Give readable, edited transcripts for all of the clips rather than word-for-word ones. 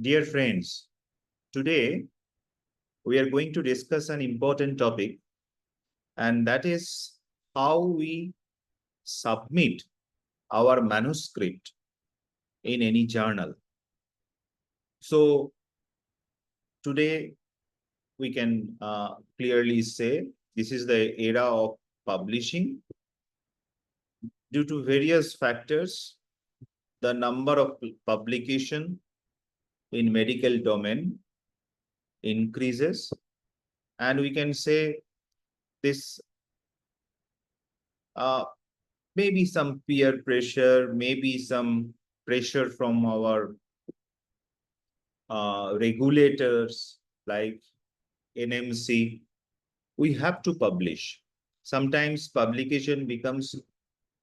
Dear friends, today we are going to discuss an important topic, and that is how we submit our manuscript in any journal. So, today we can clearly say this is the era of publishing. Due to various factors, the number of publication in medical domain increases, and we can say this uh, maybe some peer pressure, maybe some pressure from our regulators like NMC. We have to publish. Sometimes publication becomes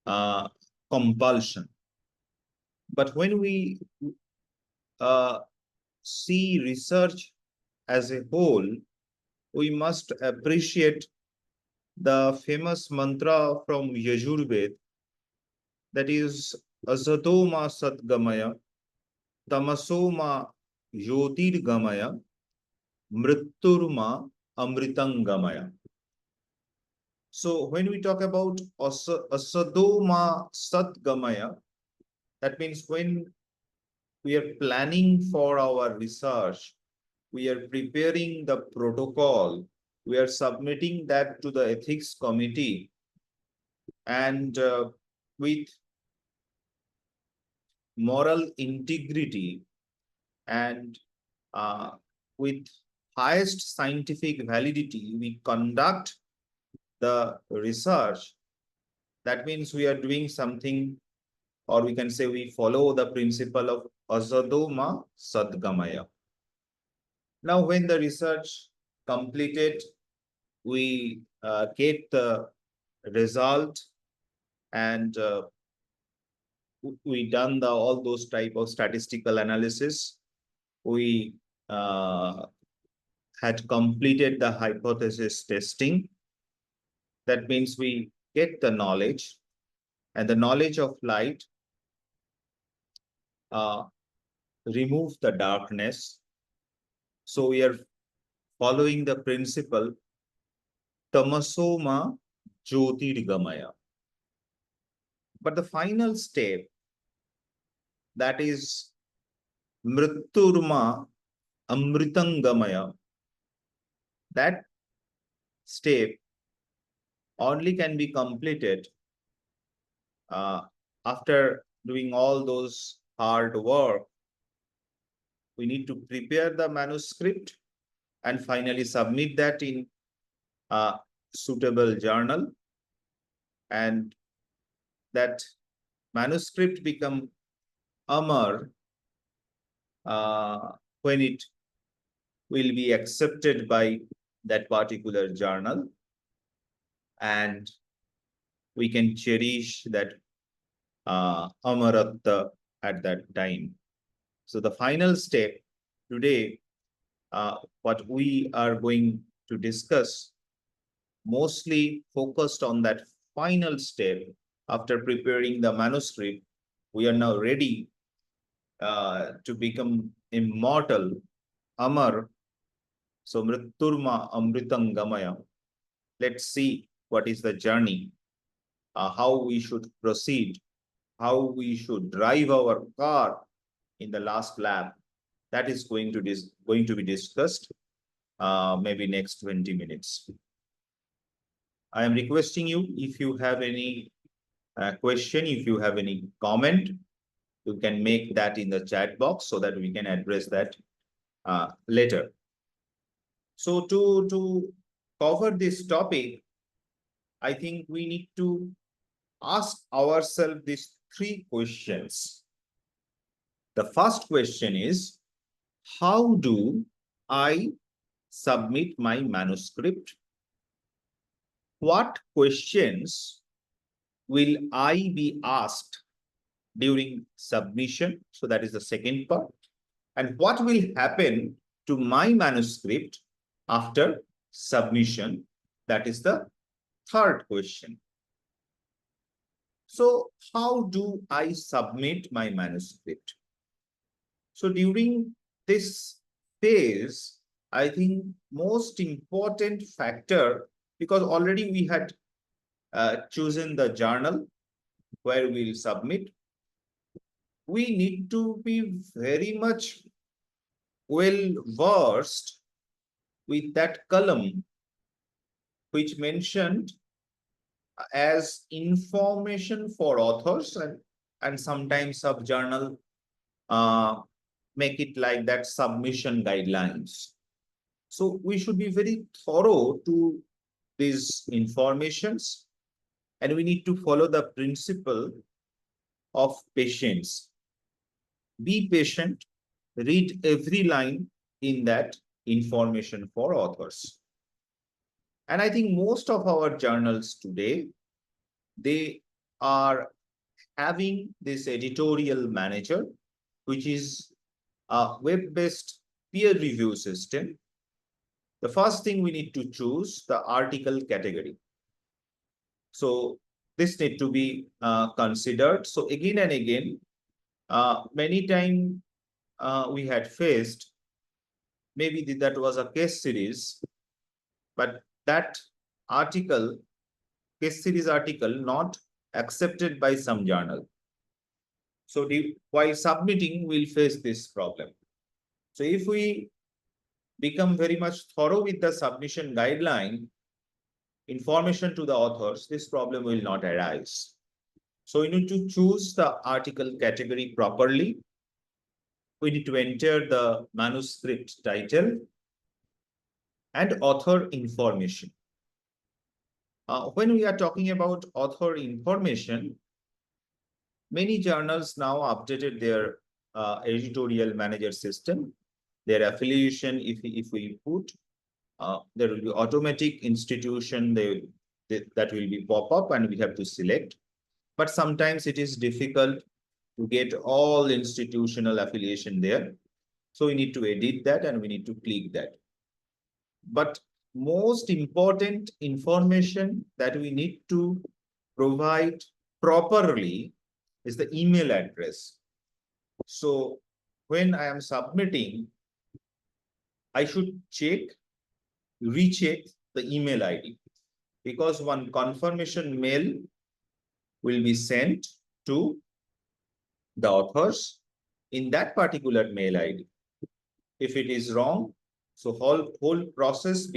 uh, compulsion. But when we uh, see research as a whole, we must appreciate the famous mantra from Yajurved, that is Asatoma Satgamaya, Tamasoma Jyotirgamaya, Mritturma Amritangamaya. So when we talk about Asadoma Satgamaya, that means when we are planning for our research, we are preparing the protocol, we are submitting that to the ethics committee, and with moral integrity and uh, with highest scientific validity, we conduct the research. That means we are doing something, or we can say we follow the principle of Asadoma Sadgamaya. Now, when the research completed, we get the result, and we done all those type of statistical analysis. We had completed the hypothesis testing. That means we get the knowledge, and the knowledge of light uh, remove the darkness. So we are following the principle Tamasoma Jyotirgamaya. But the final step, that is Mritturma Amritangamaya, that step only can be completed after doing all those hard work. We need to prepare the manuscript and finally submit that in a suitable journal, and that manuscript become amar when it will be accepted by that particular journal, and we can cherish that amaratha at that time. So the final step today, what we are going to discuss, mostly focused on that final step. After preparing the manuscript, we are now ready to become immortal, amar. So mritturma amritam gamaya. Let's see what is the journey, how we should proceed, how we should drive our car in the last lap. That is going to be discussed maybe next 20 minutes. I am requesting you, if you have any question, if you have any comment, you can make that in the chat box so that we can address that later. So to cover this topic, I think we need to ask ourselves these three questions. The first question is, how do I submit my manuscript? What questions will I be asked during submission? So that is the second part. And what will happen to my manuscript after submission? That is the third question. So how do I submit my manuscript? So during this phase, I think most important factor, because already we had chosen the journal where we'll submit, we need to be very much well versed with that column which mentioned as information for authors, and sometimes sub-journal make it like that, submission guidelines. So we should be very thorough to these informations, and we need to follow the principle of patience. Be patient, read every line in that information for authors. And I think most of our journals today, they are having this editorial manager, which is a web-based peer review system. The first thing we need to choose the article category. So this need to be considered. So again and again, many times we had faced, maybe that was a case series, but that article, case series article, not accepted by some journal. So while submitting, we'll face this problem. So if we become very much thorough with the submission guideline, information to the authors, this problem will not arise. So we need to choose the article category properly. We need to enter the manuscript title and author information. When we are talking about author information, many journals now updated their editorial manager system, their affiliation. If we put, there will be automatic institution that will be pop up, and we have to select. But sometimes it is difficult to get all institutional affiliation there. So we need to edit that and we need to click that. But most important information that we need to provide properly is the email address. So when I am submitting, I should recheck the email ID, because one confirmation mail will be sent to the authors in that particular mail ID. If it is wrong, so whole process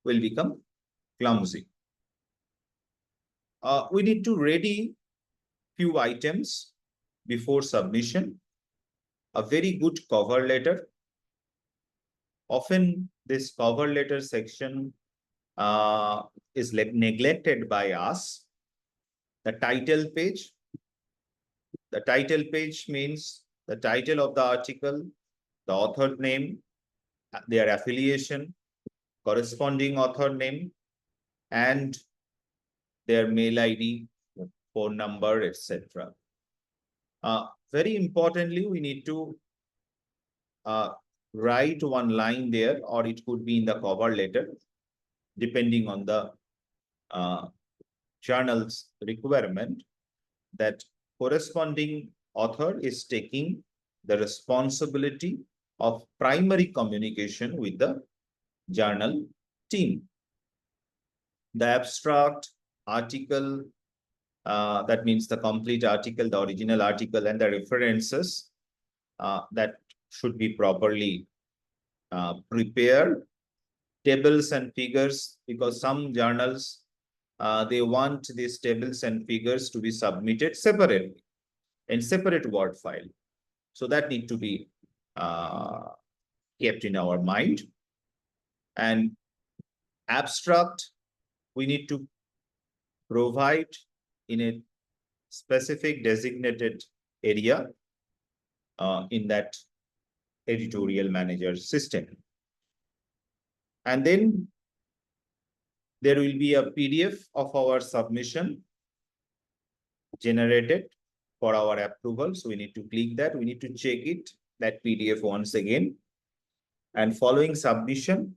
will become clumsy. We need to ready few items before submission. A very good cover letter. Often this cover letter section is neglected by us. The title page. The title page means the title of the article, the author name, their affiliation, corresponding author name, and their mail ID, phone number, etc. Very importantly, we need to write one line there, or it could be in the cover letter, depending on the journal's requirement, that corresponding author is taking the responsibility of primary communication with the journal team. The abstract, article, that means the complete article, the original article, and the references that should be properly prepared. Tables and figures, because some journals, they want these tables and figures to be submitted separately in separate Word file. So that need to be kept in our mind. And abstract, we need to provide in a specific designated area in that editorial manager system. And then there will be a PDF of our submission generated for our approval. So we need to click that. We need to check that PDF once again. And following submission,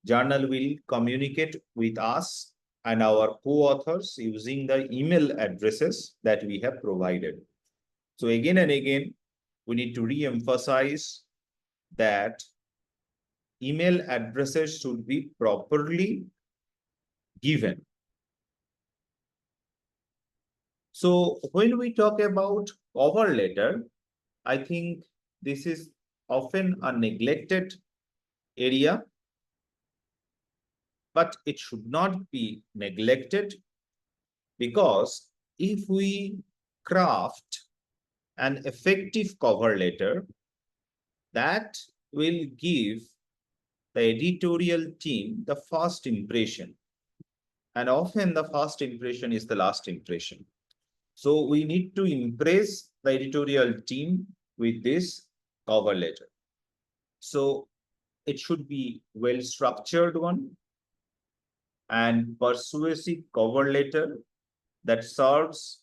journal will communicate with us and our co-authors using the email addresses that we have provided. So again and again, we need to re-emphasize that email addresses should be properly given. So when we talk about cover letter, I think this is often a neglected area, but it should not be neglected, because if we craft an effective cover letter, that will give the editorial team the first impression. And often the first impression is the last impression. So we need to impress the editorial team with this cover letter. So it should be well structured one and persuasive cover letter that serves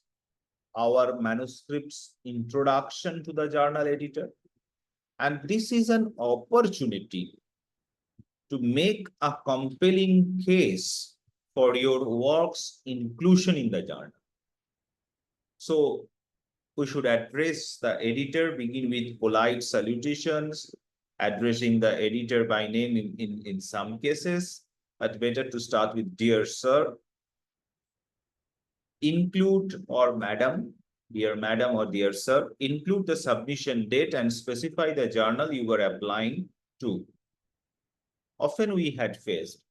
our manuscript's introduction to the journal editor. And this is an opportunity to make a compelling case for your work's inclusion in the journal. So we should address the editor, begin with polite salutations, addressing the editor by name in some cases, but better to start with dear sir. Include or madam, dear madam or dear sir, include the submission date and specify the journal you were applying to. Often we had faced,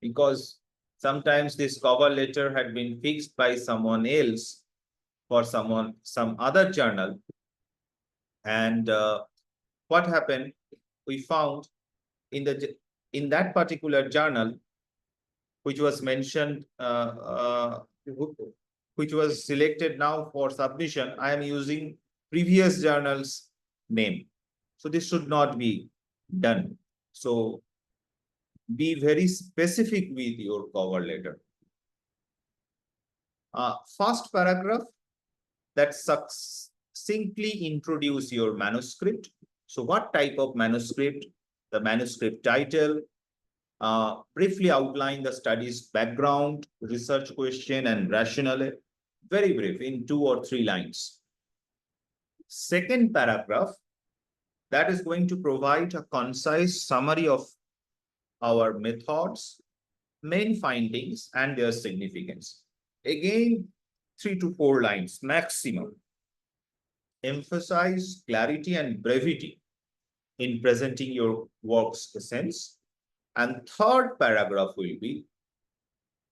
because sometimes this cover letter had been fixed by someone else for some other journal. And what happened? We found in that particular journal, which was mentioned, which was selected now for submission, I am using previous journal's name. So this should not be done. So be very specific with your cover letter. First paragraph that succinctly introduce your manuscript. So what type of manuscript, the manuscript title, briefly outline the study's background, research question, and rationale. Very brief, in 2 or 3 lines. Second paragraph, that is going to provide a concise summary of our methods, main findings, and their significance. Again, 3 to 4 lines maximum. Emphasize clarity and brevity in presenting your work's essence. And third paragraph will be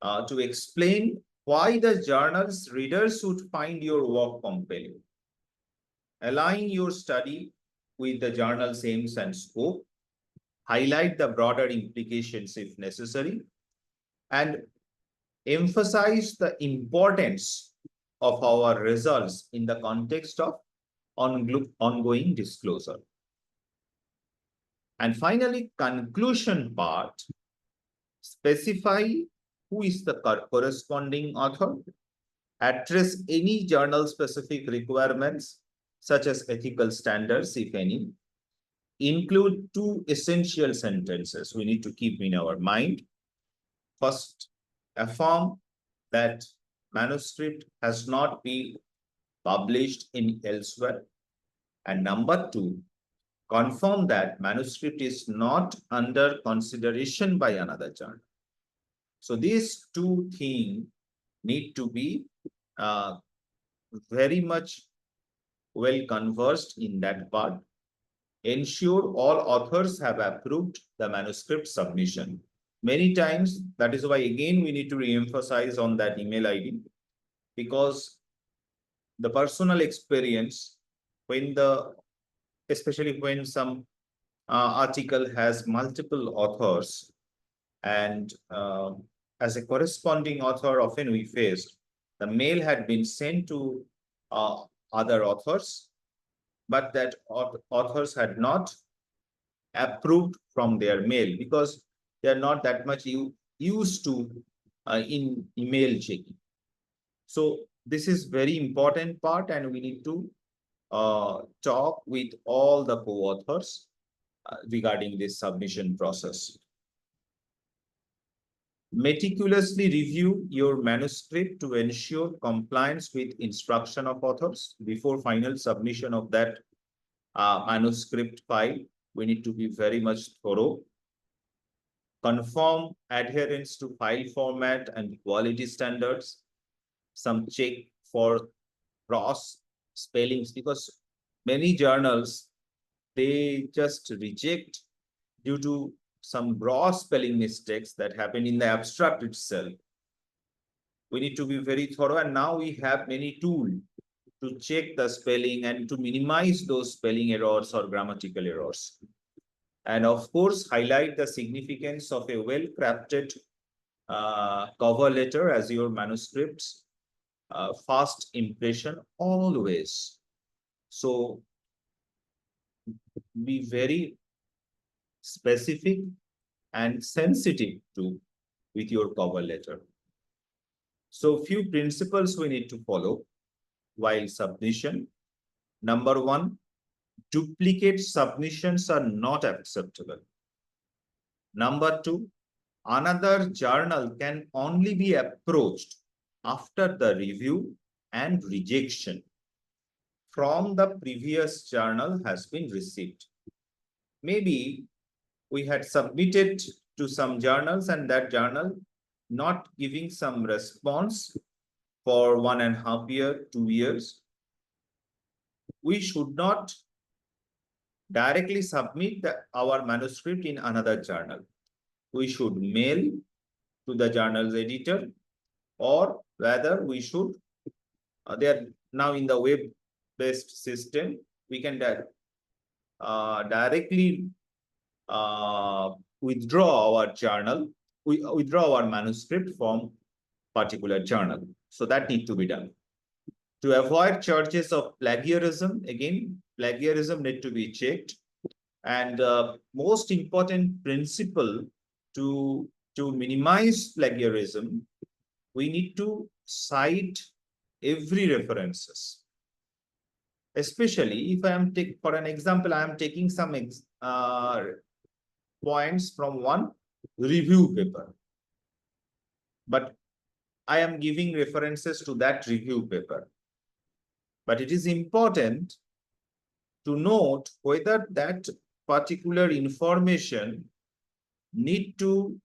to explain why the journal's readers should find your work compelling. Align your study with the journal's aims and scope. Highlight the broader implications if necessary, and emphasize the importance of our results in the context of ongoing disclosure. And finally, conclusion part, specify who is the corresponding author, address any journal-specific requirements, such as ethical standards, if any, include 2 essential sentences we need to keep in our mind. First, affirm that manuscript has not been published in elsewhere. And number 2, confirm that manuscript is not under consideration by another journal. So these 2 things need to be very much well conversed in that part. Ensure all authors have approved the manuscript submission. Many times, that is why again we need to re-emphasize on that email ID, because the personal experience, when especially when some article has multiple authors, and as a corresponding author, often we faced the mail had been sent to other authors, but that authors had not approved from their mail, because they are not that much used to in email checking. So this is very important part, and we need to talk with all the co-authors regarding this submission process. Meticulously review your manuscript to ensure compliance with instruction of authors before final submission of that manuscript file. we need to be very much thorough. Confirm adherence to file format and quality standards. Some check for cross spellings, because many journals, they just reject due to some gross spelling mistakes that happen in the abstract itself. We need to be very thorough, and now we have many tools to check the spelling and to minimize those spelling errors or grammatical errors. And of course, highlight the significance of a well-crafted cover letter as your manuscript's first impression always. So be very specific and sensitive to with your cover letter. So few principles we need to follow while submission. Number one, duplicate submissions are not acceptable. Number two, another journal can only be approached after the review and rejection from the previous journal has been received. Maybe we had submitted to some journals and that journal not giving some response for 1.5 years, 2 years. We should not directly submit our manuscript in another journal. We should mail to the journal's editor, or rather we should, they are now in the web-based system, we can directly withdraw our journal, withdraw our manuscript from particular journal. So that needs to be done. To avoid charges of plagiarism, again, plagiarism need to be checked. And most important principle to minimize plagiarism, we need to cite every references. Especially if I am for an example, I am taking some points from one review paper, but I am giving references to that review paper. But it is important to note whether that particular information need to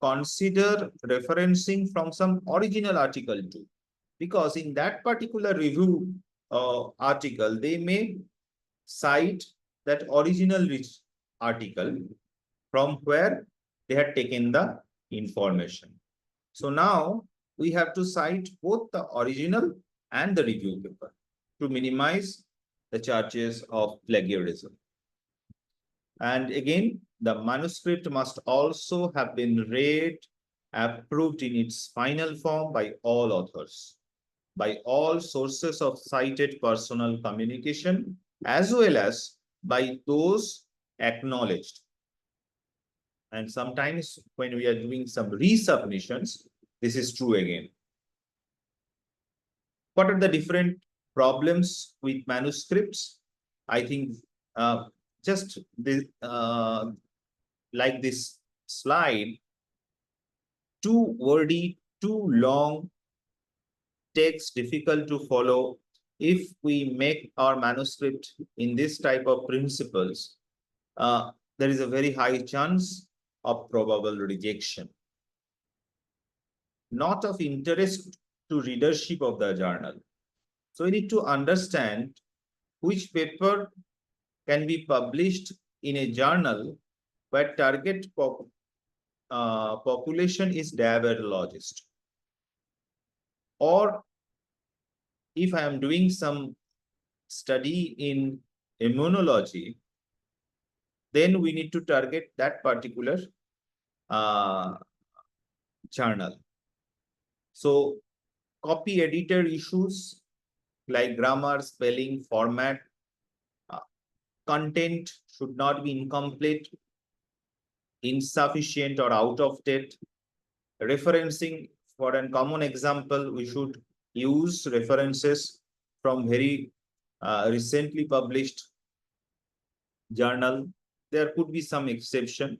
consider referencing from some original article too, because in that particular review article, they may cite that original article from where they had taken the information. So now we have to cite both the original and the review paper to minimize the charges of plagiarism. And again, the manuscript must also have been read, approved in its final form by all authors, by all sources of cited personal communication, as well as by those acknowledged. And sometimes when we are doing some resubmissions, this is true again. What are the different problems with manuscripts? I think just this, like this slide, too wordy, too long, text difficult to follow. If we make our manuscript in this type of principles, there is a very high chance of probable rejection. Not of interest to readership of the journal. So we need to understand which paper can be published in a journal where target population is diabetologist. Or if I am doing some study in immunology, then we need to target that particular journal. So copy editor issues like grammar, spelling, format, content should not be incomplete, insufficient, or out of date. Referencing, for a common example, we should use references from very recently published journal. There could be some exception,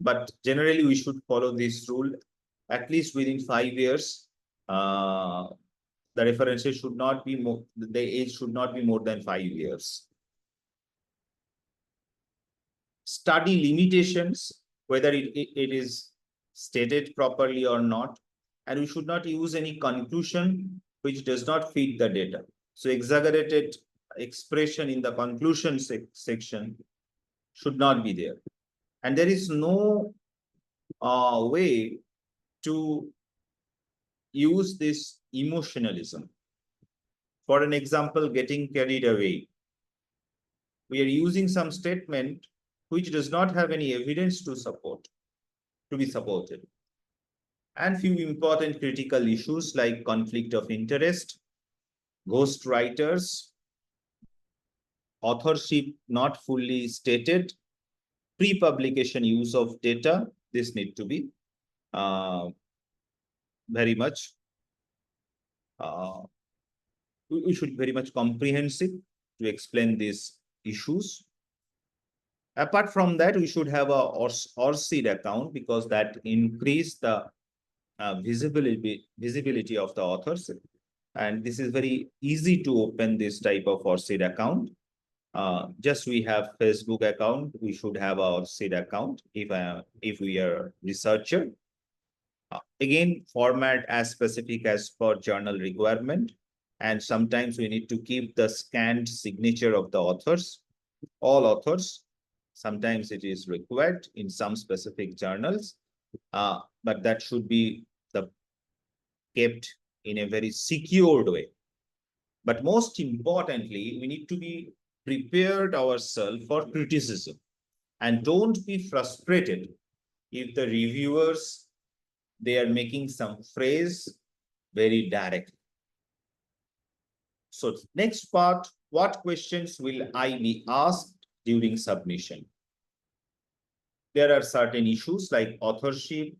but generally we should follow this rule. At least within 5 years, the references should not be more, the age should not be more than 5 years. study limitations, whether it is stated properly or not, and we should not use any conclusion which does not fit the data. So exaggerated expression in the conclusion section should not be there. And there is no way to use this emotionalism. For an example, getting carried away. We are using some statement which does not have any evidence to be supported. And few important critical issues like conflict of interest, ghost writers, authorship not fully stated, pre-publication use of data. This need to be very much, we should be very much comprehensive to explain these issues. Apart from that, we should have a ORCID account, because that increase the visibility of the authors. And this is very easy to open this type of ORCID account. Just we have Facebook account, we should have our ORCID account if we are researcher. Again, format as specific as per journal requirement. And sometimes we need to keep the scanned signature of the authors, all authors. Sometimes it is required in some specific journals, but that should be kept in a very secured way. But most importantly, we need to be prepared ourselves for criticism, and don't be frustrated if the reviewers, they are making some phrase very direct. So next part, what questions will I be asked during submission? There are certain issues like authorship,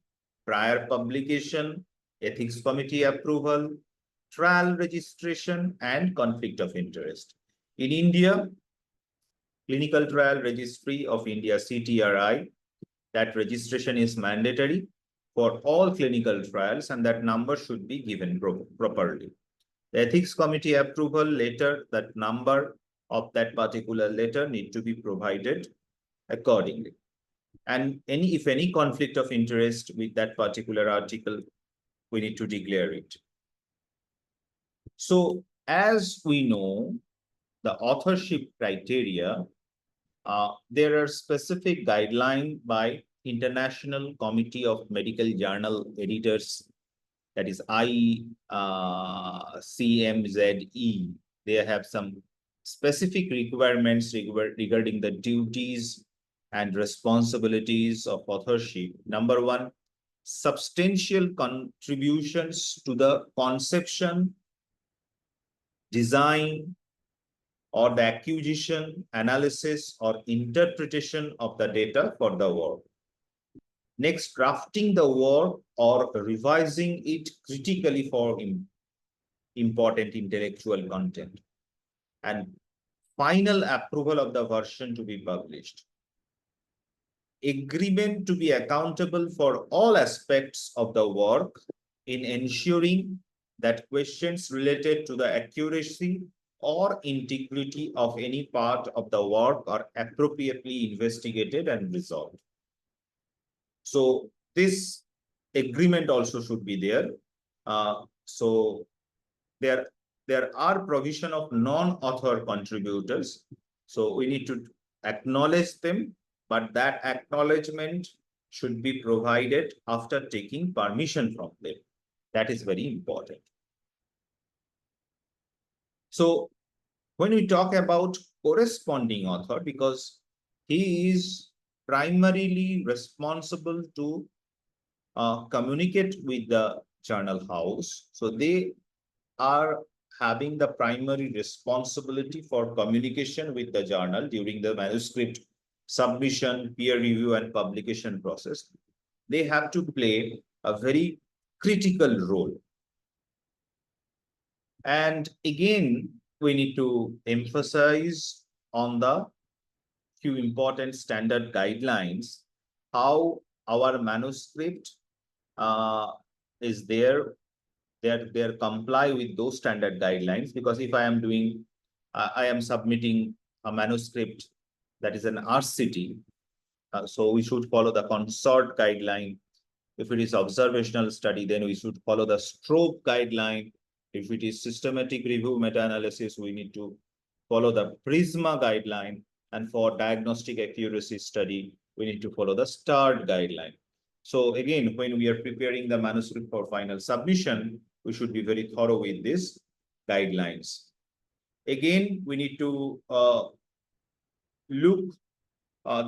prior publication, ethics committee approval, trial registration, and conflict of interest. In India, Clinical Trial Registry of India, CTRI, that registration is mandatory for all clinical trials, and that number should be given properly. The ethics committee approval letter, that number of that particular letter need to be provided accordingly. And if any conflict of interest with that particular article, we need to declare it. So as we know, the authorship criteria, there are specific guidelines by International Committee of Medical Journal Editors, that is ICMZE. They have some specific requirements regarding the duties and responsibilities of authorship. Number one, substantial contributions to the conception, design, or the acquisition, analysis, or interpretation of the data for the work. Next, drafting the work or revising it critically for important intellectual content. And final approval of the version to be published. Agreement to be accountable for all aspects of the work in ensuring that questions related to the accuracy or integrity of any part of the work are appropriately investigated and resolved. So this agreement also should be there. So there are provision of non-author contributors. So we need to acknowledge them, but that acknowledgement should be provided after taking permission from them. That is very important. So when we talk about corresponding author, because he is primarily responsible to communicate with the journal house. So they are having the primary responsibility for communication with the journal during the manuscript submission, peer review, and publication process. They have to play a very critical role. And again, we need to emphasize on the few important standard guidelines, how our manuscript is there. They're comply with those standard guidelines, because if I am submitting a manuscript that is an RCT, So we should follow the consort guideline. If it is observational study, then we should follow the stroke guideline. If it is systematic review meta-analysis, we need to follow the PRISMA guideline. And for diagnostic accuracy study, we need to follow the START guideline. So again, when we are preparing the manuscript for final submission, we should be very thorough with these guidelines. Again, we need to look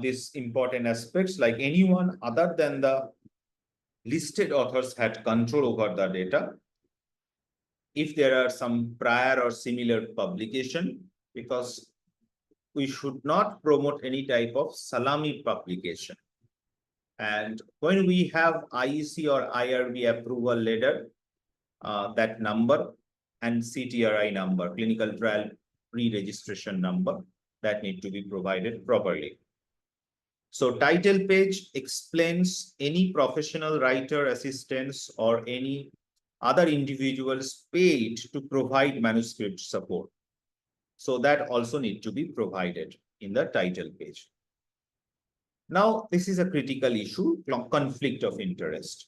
these important aspects, like anyone other than the listed authors had control over the data. If there are some prior or similar publication, because we should not promote any type of salami publication. And when we have IEC or IRB approval letter, that number and CTRI number, clinical trial pre-registration number, that need to be provided properly. So title page explains any professional writer assistants or any other individuals paid to provide manuscript support. So that also need to be provided in the title page. Now, this is a critical issue, conflict of interest.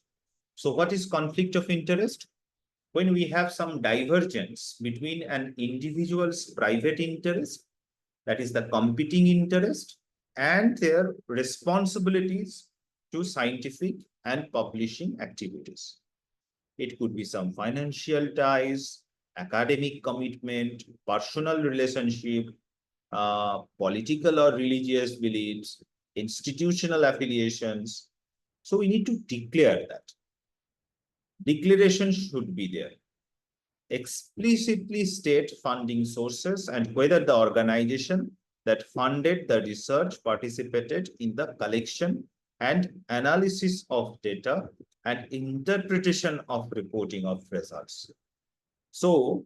So what is conflict of interest? When we have some divergence between an individual's private interest, that is the competing interest, and their responsibilities to scientific and publishing activities. It could be some financial ties, academic commitment, personal relationship, political or religious beliefs, institutional affiliations. So we need to declare that. Declaration should be there. Explicitly state funding sources and whether the organization that funded the research participated in the collection and analysis of data and interpretation of reporting of results. So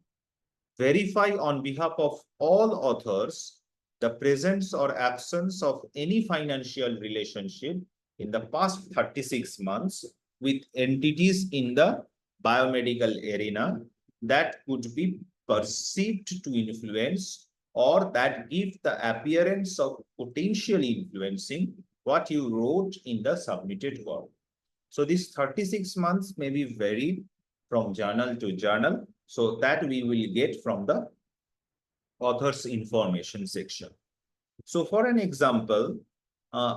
verify on behalf of all authors the presence or absence of any financial relationship in the past 36 months with entities in the biomedical arena that could be perceived to influence or that give the appearance of potentially influencing what you wrote in the submitted work. So this 36 months may be varied from journal to journal, so that we will get from the author's information section. So for an example,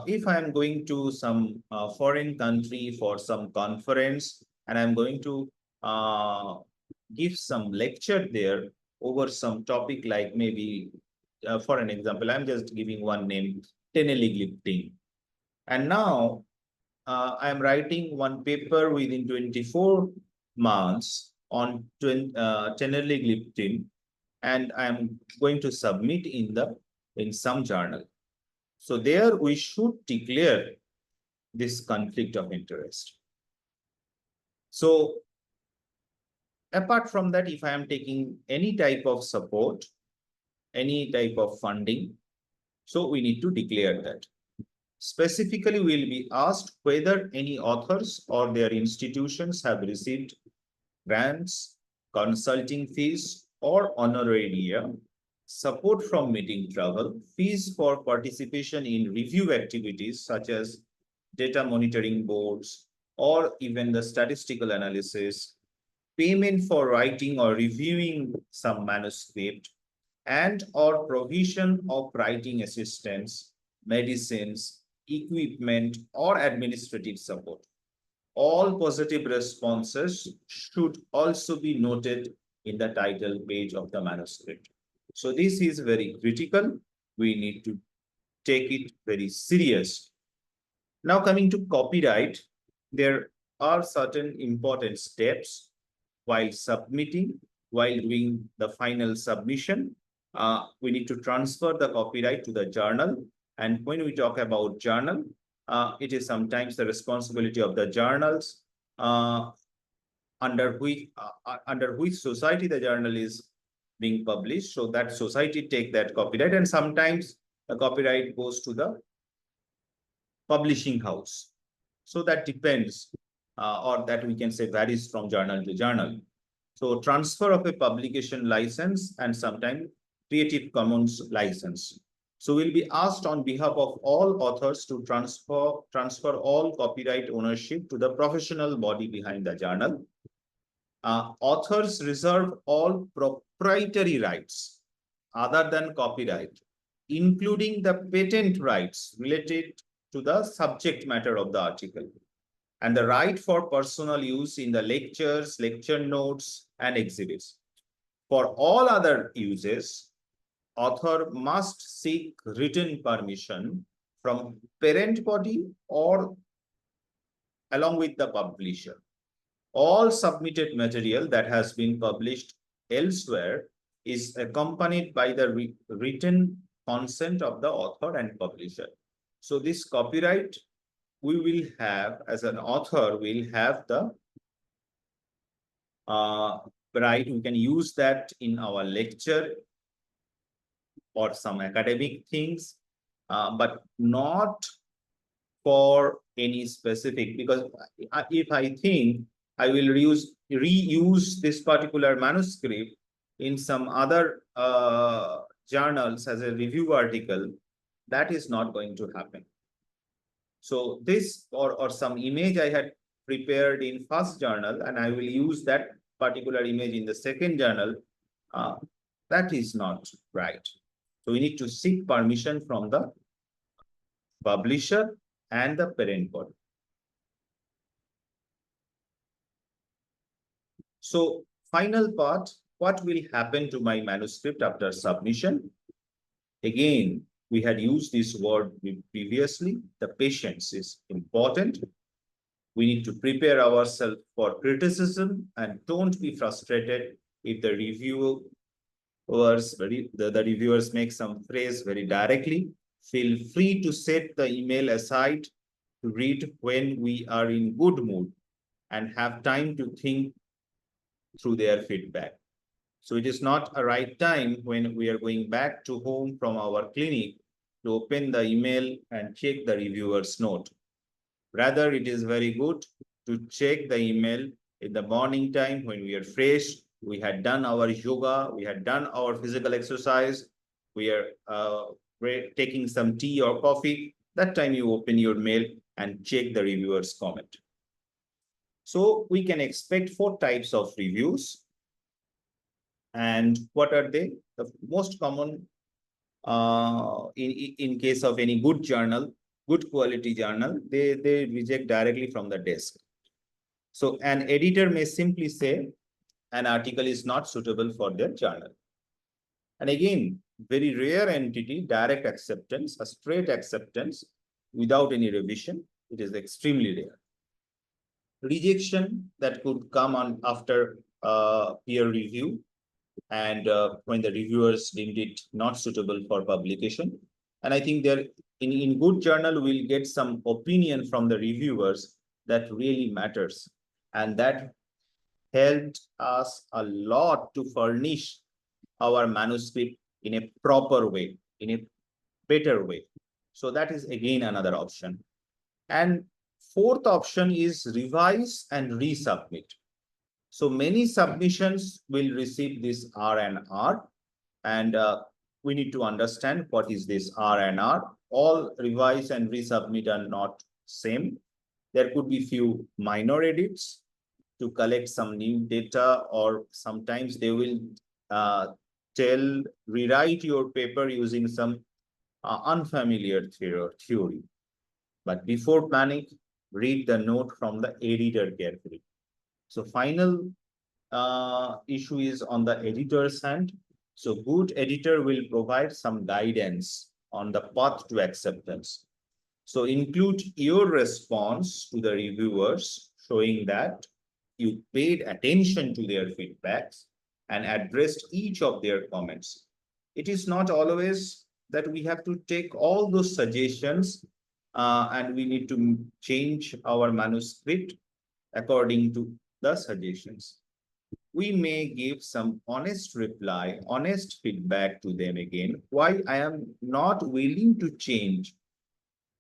if I'm going to some foreign country for some conference and I'm going to give some lecture there over some topic like maybe, for an example, I'm just giving one name, teneligliptin. And now I'm writing one paper within 24 months on teneligliptin, and I'm going to submit in some journal. So there we should declare this conflict of interest. So apart from that, if I am taking any type of support, any type of funding, so we need to declare that. Specifically, we will be asked whether any authors or their institutions have received grants, consulting fees, or honoraria, support from meeting travel, fees for participation in review activities such as data monitoring boards, or even the statistical analysis, payment for writing or reviewing some manuscript, and or provision of writing assistance, medicines, equipment, or administrative support. All positive responses should also be noted in the title page of the manuscript. So this is very critical. We need to take it very serious. Now coming to copyright, there are certain important steps while submitting, while doing the final submission. We need to transfer the copyright to the journal. And when we talk about journal, it is sometimes the responsibility of the journals under which society the journal is being published. So that society take that copyright, and sometimes the copyright goes to the publishing house. So that depends, or that we can say varies from journal to journal. So transfer of a publication license and sometimes Creative Commons license. So we'll be asked on behalf of all authors to transfer all copyright ownership to the professional body behind the journal. Authors reserve all proprietary rights other than copyright, including the patent rights related to the subject matter of the article, and the right for personal use in the lectures, lecture notes, and exhibits. For all other uses, author must seek written permission from parent body or along with the publisher. All submitted material that has been published elsewhere is accompanied by the written consent of the author and publisher. So this copyright we will have, as an author, will have the right. We can use that in our lecture or some academic things, but not for any specific, because if I think I will reuse this particular manuscript in some other journals as a review article, that is not going to happen. So this or some image I had prepared in first journal and I will use that particular image in the second journal, that is not right. So we need to seek permission from the publisher and the parent body. So final part, what will happen to my manuscript after submission? Again, we had used this word previously. The patience is important. We need to prepare ourselves for criticism and don't be frustrated if the reviewers make some phrase very directly. Feel free to set the email aside to read when we are in good mood and have time to think through their feedback. So it is not a right time when we are going back to home from our clinic to open the email and check the reviewer's note. Rather, it is very good to check the email in the morning time when we are fresh, we had done our yoga, we had done our physical exercise, we are taking some tea or coffee. That time you open your mail and check the reviewer's comment. So we can expect 4 types of reviews. And what are they? The most common in case of any good journal, good quality journal, they reject directly from the desk. So an editor may simply say an article is not suitable for their journal. And again, very rare entity, direct acceptance, a straight acceptance without any revision. It is extremely rare. Rejection that could come on after peer review and when the reviewers deemed it not suitable for publication. And I think there in good journal, we'll get some opinion from the reviewers that really matters. And that helped us a lot to furnish our manuscript in a proper way, in a better way. So that is again another option. And fourth option is revise and resubmit. So many submissions will receive this R&R, and we need to understand what is this R&R. All revise and resubmit are not same. There could be few minor edits to collect some new data, or sometimes they will rewrite your paper using some unfamiliar theory. But before panic, read the note from the editor carefully. So final issue is on the editor's hand. So good editor will provide some guidance on the path to acceptance. So include your response to the reviewers, showing that you paid attention to their feedbacks and addressed each of their comments. It is not always that we have to take all those suggestions and we need to change our manuscript according to the suggestions. We may give some honest reply, honest feedback to them again, why I am not willing to change.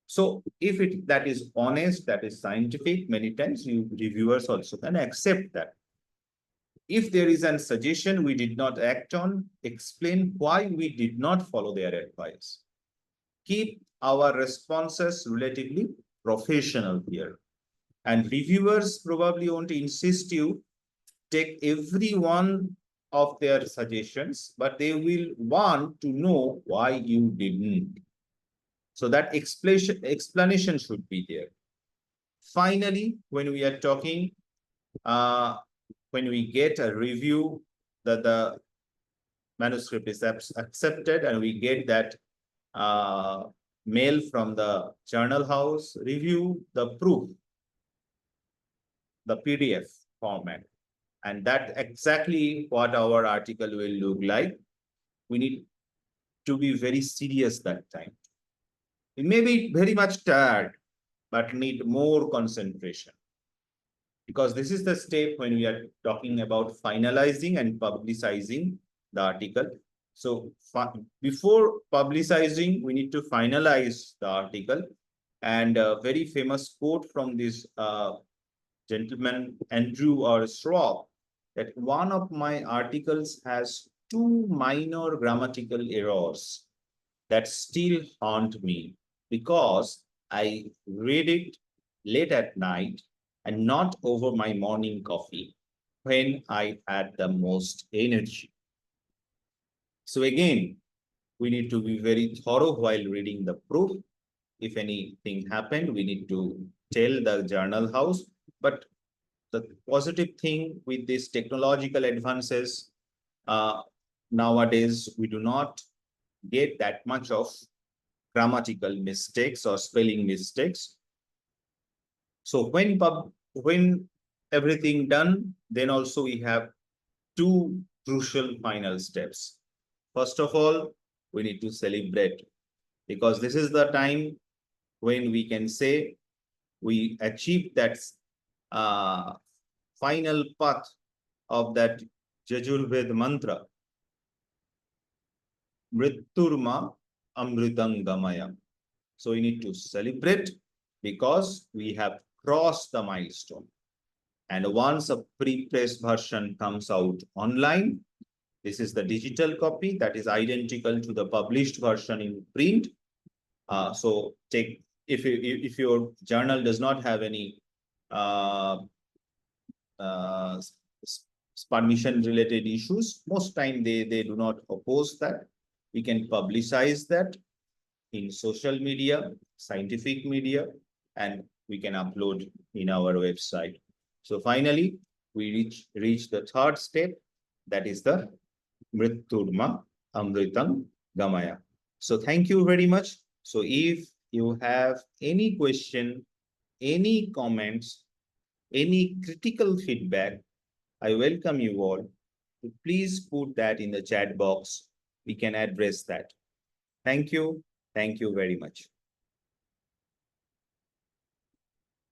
So if that is honest, that is scientific, many times you reviewers also can accept that. If there is a suggestion we did not act on, explain why we did not follow their advice. keep our responses relatively professional here. And reviewers probably won't insist you take every one of their suggestions, but they will want to know why you didn't. So that explanation should be there. Finally, when we are talking, when we get a review that the manuscript is accepted and we get that mail from the journal house, review the proof, the PDF format. And that exactly what our article will look like. We need to be very serious that time. We may be very much tired, but need more concentration. Because this is the step when we are talking about finalizing and publicizing the article. So before publicizing, we need to finalize the article. And a very famous quote from this gentleman, Andrew or Schwab, that one of my articles has 2 minor grammatical errors that still haunt me because I read it late at night and not over my morning coffee when I had the most energy. So again, we need to be very thorough while reading the proof. If anything happened, we need to tell the journal house. But the positive thing with these technological advances, nowadays, we do not get that much of grammatical mistakes or spelling mistakes. So when everything done, then also we have 2 crucial final steps. First of all, we need to celebrate because this is the time when we can say we achieved that final path of that Jajurved mantra, Mritturma Amritam Gamaya. So we need to celebrate because we have crossed the milestone. And once a pre-pressed version comes out online, this is the digital copy that is identical to the published version in print. So take if your journal does not have any uh, permission related issues, most time they do not oppose that. We can publicize that in social media, scientific media, and we can upload in our website. So finally, we reach the third step, that is the Mritturma Amritam Gamaya. So thank you very much. So if you have any question, any comments, any critical feedback, I welcome you all to please put that in the chat box. We can address that. Thank you. Thank you very much.